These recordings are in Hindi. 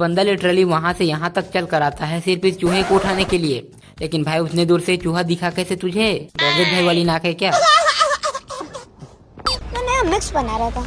बंदा लिटरली वहाँ से यहाँ तक चल कर आता है सिर्फ इस चूहे को उठाने के लिए। लेकिन भाई उतने दूर से चूहा दिखा कैसे तुझे? डॉगेट भाई वाली नाक है क्या? मैं नया मिक्स बना रहा था,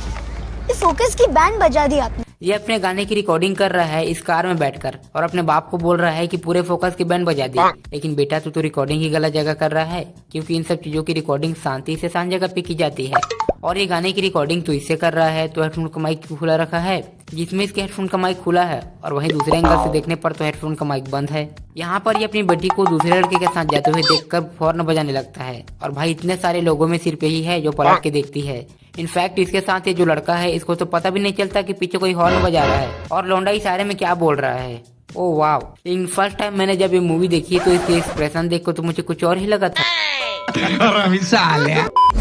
ये फोकस की बैंड बजा दी आपने। ये अपने गाने की रिकॉर्डिंग कर रहा है इस कार में बैठकर और अपने बाप को बोल रहा है कि पूरे फोकस की बैंड बजा दी। लेकिन बेटा तू तो रिकॉर्डिंग ही गलत जगह कर रहा है, क्योंकि इन सब चीजों की रिकॉर्डिंग शांति से शांत जगह पे की जाती है। और ये गाने की रिकॉर्डिंग तो इससे कर रहा है तो हेडफोन का माइक खुला रखा है, जिसमें इसके हेडफोन का माइक खुला है और वहीं दूसरे एंगल से देखने पर तो हेडफोन का माइक बंद है। यहाँ पर ये अपनी बेटी को दूसरे लड़के के साथ जाते हुए देखकर फौरन बजाने लगता है। और भाई इतने सारे लोगों में सिर्फ यही है जो पलट के देखती है। इनफैक्ट इसके साथ ये जो लड़का है इसको तो पता भी नहीं चलता कि पीछे कोई हॉर्न बजा रहा है और लौंडा इशारे में क्या बोल रहा है। ओह वाह, लेकिन फर्स्ट टाइम मैंने जब ये मूवी देखी तो इसके एक्सप्रेशन देख तो मुझे कुछ और ही लगा था।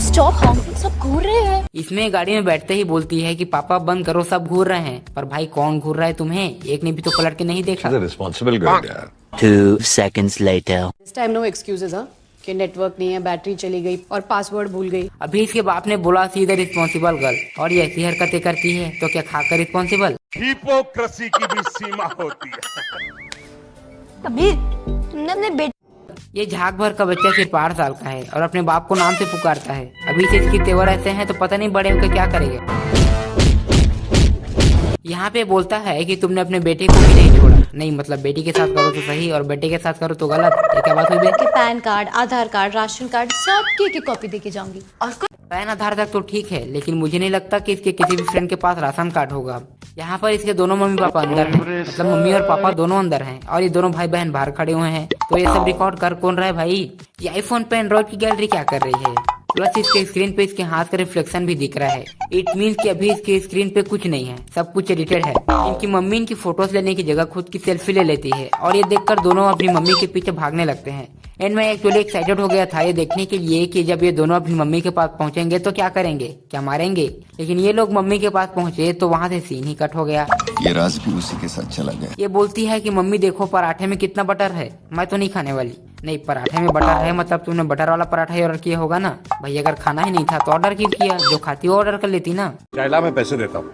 स्टॉप हॉकिंग, सब घूर रहे हैं। इसमें गाड़ी में बैठते ही बोलती है कि पापा बंद करो सब घूर रहे हैं। पर भाई कौन घूर रहा है तुम्हें? एक ने भी तो पलट के नहीं देखा। 2 seconds later. This time no excuses, हाँ? कि नेटवर्क नहीं है, बैटरी चली गई और पासवर्ड भूल गई। अभी इसके बाप ने बोला सीधे रिस्पॉन्सिबल गर्ल, और ये ऐसी हरकतें करती है तो क्या खाकर रिस्पॉन्सिबल? हिपोक्रेसी की भी सीमा होती है। कबीर, तुमने अपने बेटे ये झाग भर का बच्चा सिर्फ 8 साल का है और अपने बाप को नाम से पुकारता है। अभी से इसकी तेवर ऐसे हैं तो पता नहीं बड़े होकर क्या करेगा। यहाँ पे बोलता है कि तुमने अपने बेटे को भी नहीं छोड़ा। नहीं मतलब बेटी के साथ करो तो सही और बेटे के साथ करो तो गलत। ये क्या बात हुई बे? के पैन कार्ड, आधार कार्ड, राशन कार्ड सब की कॉपी देके जाऊंगी। और पैन आधार तक तो ठीक है, लेकिन मुझे नहीं लगता कि इसके किसी भी फ्रेंड के पास राशन कार्ड होगा। यहाँ पर इसके दोनों मम्मी पापा अंदर हैं, मतलब मम्मी और पापा दोनों अंदर हैं और ये दोनों भाई बहन बाहर खड़े हुए हैं। तो ये सब रिकॉर्ड कर कौन रहा है भाई? ये आईफोन पे एंड्रॉइड की गैलरी क्या कर रही है? प्लस इसके स्क्रीन पे इसके हाथ का रिफ्लेक्शन भी दिख रहा है। इट मीन्स कि अभी इसके स्क्रीन पे कुछ नहीं है, सब कुछ एडिटेड है। इनकी मम्मी इनकी फोटोज लेने की जगह खुद की सेल्फी ले लेती है और ये देखकर दोनों अपनी मम्मी के पीछे भागने लगते हैं। एंड मैं एक्चुअली एक्साइटेड हो गया था ये देखने के लिए कि जब ये दोनों अपनी मम्मी के पास पहुंचेंगे तो क्या करेंगे, क्या मारेंगे। लेकिन ये लोग मम्मी के पास पहुंचे तो वहाँ से सीन ही कट हो गया। ये राज भी उसी के साथ चला गया। ये बोलती है कि मम्मी देखो पराठे में कितना बटर है, मैं तो नहीं खाने वाली। नहीं पराठे में बटर है मतलब तुमने बटर वाला पराठा ही ऑर्डर किया होगा ना। भाई अगर खाना ही नहीं था तो ऑर्डर क्यों किया? जो खाती हो ऑर्डर कर लेती ना। चाइला मैं पैसे देता हूँ।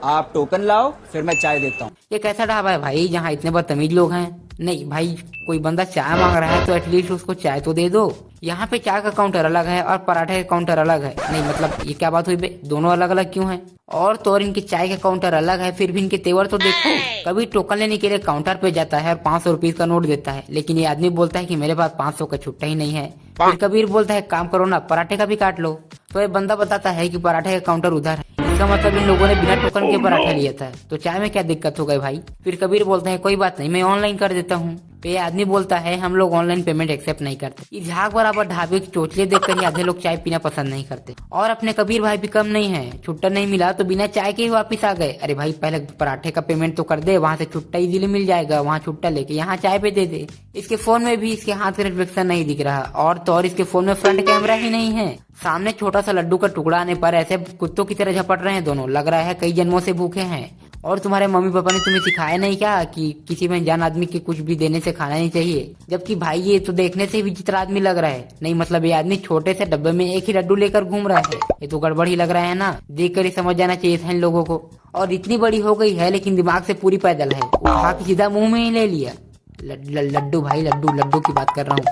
आप टोकन लाओ फिर मैं चाय देता हूँ। ये कैसा ढाबा है भाई जहाँ इतने बदतमीज लोग हैं? नहीं भाई कोई बंदा चाय मांग रहा है तो एटलीस्ट उसको चाय तो दे दो। यहाँ पे चाय का काउंटर अलग है और पराठे का काउंटर अलग है। नहीं मतलब ये क्या बात हुई बे? दोनों अलग अलग क्यों हैं? और तो और इनके चाय का काउंटर अलग है, फिर भी इनके तेवर तो देखो। कभी टोकन लेने के लिए काउंटर पे जाता है और 500 रुपीज का नोट देता है, लेकिन ये आदमी बोलता है कि मेरे पास 500 का छुट्टा ही नहीं है। फिर कबीर बोलता है काम करो ना पराठे का भी काट लो। तो ये बंदा बताता है कि पराठे का काउंटर उधर है। इसका मतलब इन लोगों ने बिना टोकन के पराठा लिया था। तो चाय में क्या दिक्कत हो गई भाई? फिर कबीर बोलते हैं कोई बात नहीं मैं ऑनलाइन कर देता हूँ। तो ये आदमी बोलता है हम लोग ऑनलाइन पेमेंट एक्सेप्ट नहीं करते। इस झाग बराबर ढाबे की चोचले देखकर ही आधे लोग चाय पीना पसंद नहीं करते। और अपने कबीर भाई भी कम नहीं है, छुट्टा नहीं मिला तो बिना चाय के ही वापिस आ गए। अरे भाई पहले पराठे का पेमेंट तो कर दे, वहाँ से छुट्टा इजीली मिल जाएगा। वहाँ छुट्टा लेके यहाँ चाय पे दे दे। इसके फोन में भी इसके हाथ का रिफ्लेक्शन नहीं दिख रहा और तो और इसके फोन में फ्रंट कैमरा ही नहीं है। सामने छोटा सा लड्डू का टुकड़ा आने पर ऐसे कुत्तों की तरह झपट रहे हैं दोनों। लग रहा है कई जन्मों से भूखे हैं। और तुम्हारे मम्मी पापा ने तुम्हें सिखाया नहीं क्या कि किसी में जान आदमी के कुछ भी देने से खाना नहीं चाहिए? जबकि भाई ये तो देखने से विचित्र आदमी लग रहा है। नहीं मतलब ये आदमी छोटे से डब्बे में एक ही लड्डू लेकर घूम रहा है। ये तो गड़बड़ ही लग रहा है ना। देख कर ही समझ जाना चाहिए था इन लोगों को। और इतनी बड़ी हो गई है लेकिन दिमाग से पूरी पैदल है। उठा के सीधा मुंह में ही ले लिया। लड्डू भाई लड्डू की बात कर रहा हूँ।